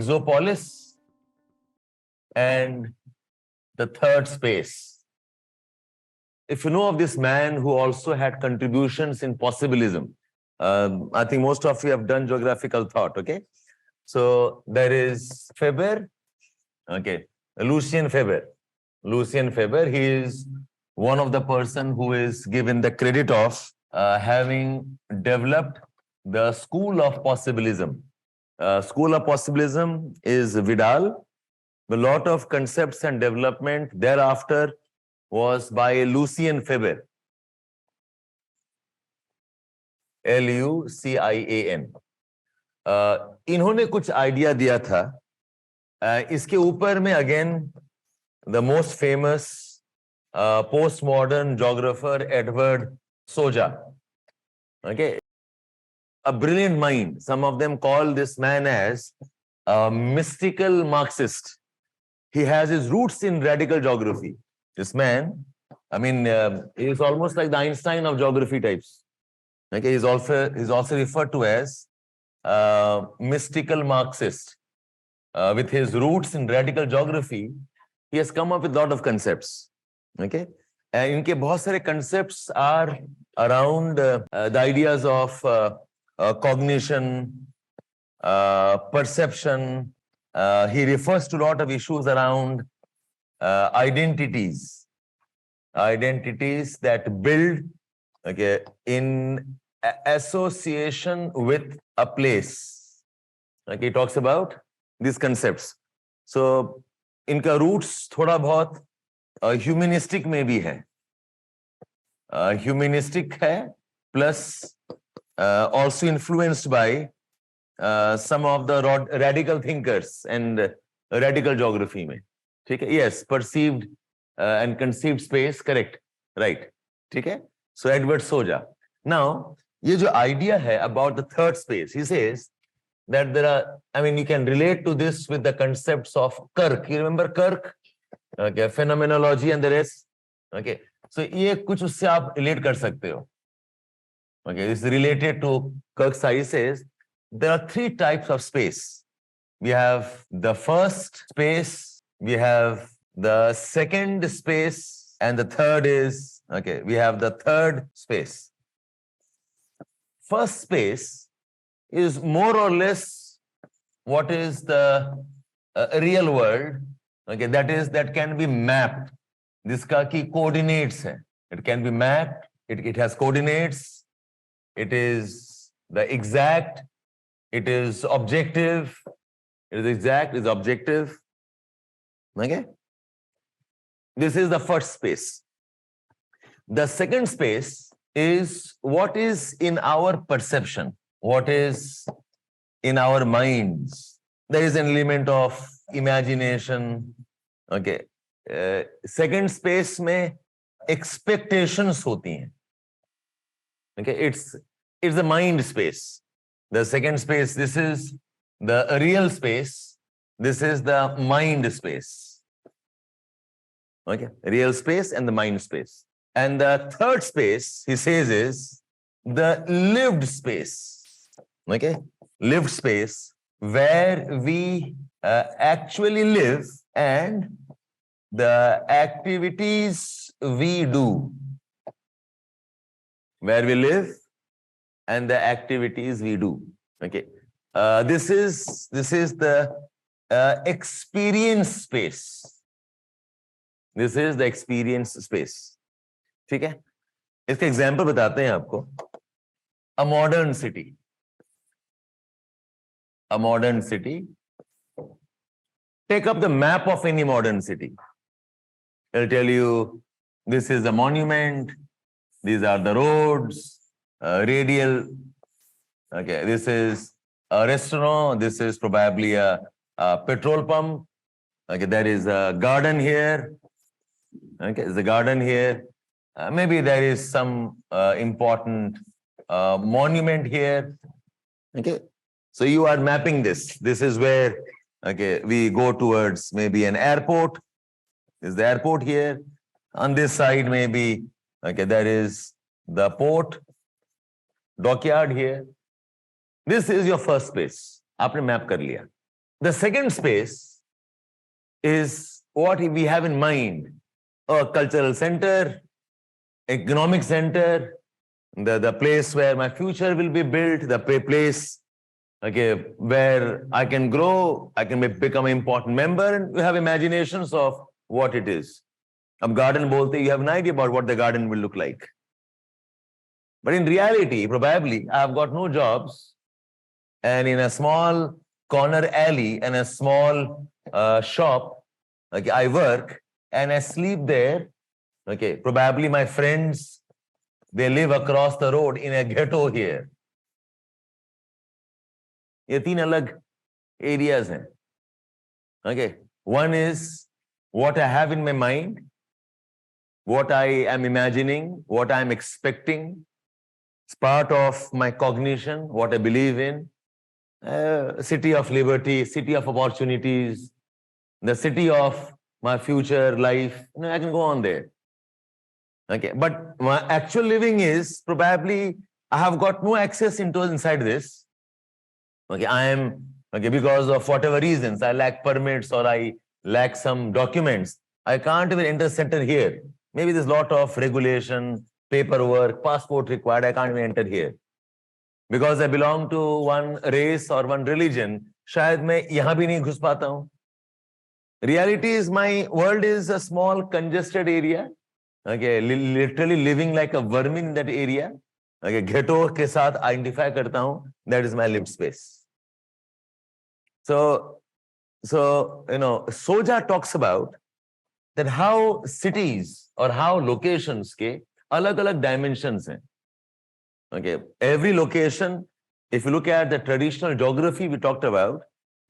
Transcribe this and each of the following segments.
Exopolis, and the third space. If you know of this man who also had contributions in possibilism, I think most of you have done geographical thought, okay? So there is Faber, okay, Lucien Faber. Lucien Faber, he is one of the person who is given the credit of having developed the school of possibilism. School of possibilism is Vidal. A lot of concepts and development thereafter was by Lucien Faber. Lucian. इन्होंने कुछ idea दिया था. इसके ऊपर में again the most famous postmodern geographer Edward Soja. Okay, a brilliant mind. Some of them call this man as a mystical Marxist. He has his roots in radical geography. This man, I mean, he is almost like the Einstein of geography types. Okay, he's also referred to as mystical Marxist. With his roots in radical geography, he has come up with a lot of concepts. Okay, and इनके बहुत सारे concepts are around the ideas of cognition, perception. He refers to a lot of issues around identities that build, okay, in association with a place. Okay, he talks about these concepts. So इनका roots थोड़ा बहुत humanistic में भी है. Humanistic है, plus also influenced by some of the radical thinkers and radical geography में. ठीक है? Yes, perceived and conceived space, correct, right. ठीक है? So Edward Soja. Now, ये जो idea है about the third space, he says that there are, I mean, you can relate to this with the concepts of Kirk. You remember Kirk? Okay, phenomenology and the rest. Okay, so ये कुछ उससे आप relate कर सकते हो. Okay, this is related to Kirk's side. He says there are three types of space. We have the first space, we have the second space, and the third is, okay, we have the third space. First space is more or less what is the real world, okay, that can be mapped. जिसका की coordinates है. It can be mapped, it has coordinates, it is the exact, it is objective, it is exact, it is objective. Okay? This is the first space. The second space is what is in our perception, what is in our minds. There is an element of imagination. Okay. Second space में expectations होती हैं. Okay, it's the mind space. The second space, this is the real space. This is the mind space. Okay, real space and the mind space. And the third space, he says, is the lived space. Okay, lived space where we actually live and the activities we do. Where we live and the activities we do. Okay, this is the experience space. This is the experience space. ठीक है? इसका example बताते हैं आपको. A modern city. A modern city. Take up the map of any modern city. It'll tell you this is a monument, these are the roads, radial. Okay, this is a restaurant, this is probably a petrol pump. Okay, there is a garden here. Okay, there's a garden here. Maybe there is some important monument here. Okay, so you are mapping this. This is where, okay, we go towards maybe an airport. Is the airport here? On this side, maybe, okay, there is the port, dockyard here. This is your first space. आपने map कर लिया. The second space is what we have in mind: a cultural center, economic center, the place where my future will be built, the place, okay, where I can grow, I can become an important member, and we have imaginations of what it is. Ab garden bolte, you have an idea about what the garden will look like. But in reality, probably, I have got no jobs, and in a small corner alley and a small shop, okay, I work and I sleep there. Okay, probably my friends, they live across the road in a ghetto here. ये तीन अलग areas हैं. Okay, one is what I have in my mind, what I am imagining, what I am expecting. It's part of my cognition, what I believe in. City of liberty, city of opportunities, the city of my future life. You know, I can go on there. Okay, but my actual living is probably I have got no access inside this. Okay, I am, okay, because of whatever reasons, I lack permits or I lack some documents. I can't even enter center here. Maybe there's a lot of regulation, paperwork, passport required. I can't even enter here. Because I belong to one race or one religion, शायद मैं यहाँ भी नहीं घुस पाता हूँ. Reality is my world is a small congested area. Okay, literally living like a vermin in that area. Okay, ghetto के साथ identify करता हूँ. That is my lived space. So you know, Soja talks about that how cities or how locations के अलग-अलग dimensions हैं. Okay, every location, if you look at the traditional geography we talked about,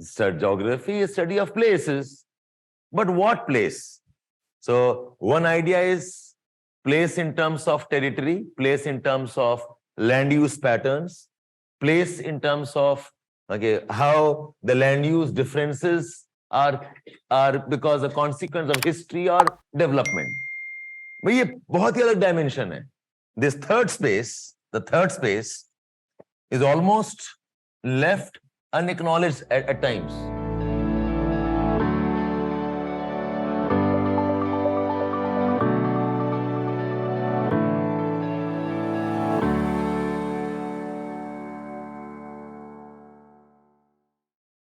geography is study of places. But what place? So one idea is place in terms of territory, place in terms of land use patterns, place in terms of, okay, how the land use differences are because a consequence of history or development. But ये बहुत ही अलग dimension है. This third space, the third space is almost left unacknowledged at times.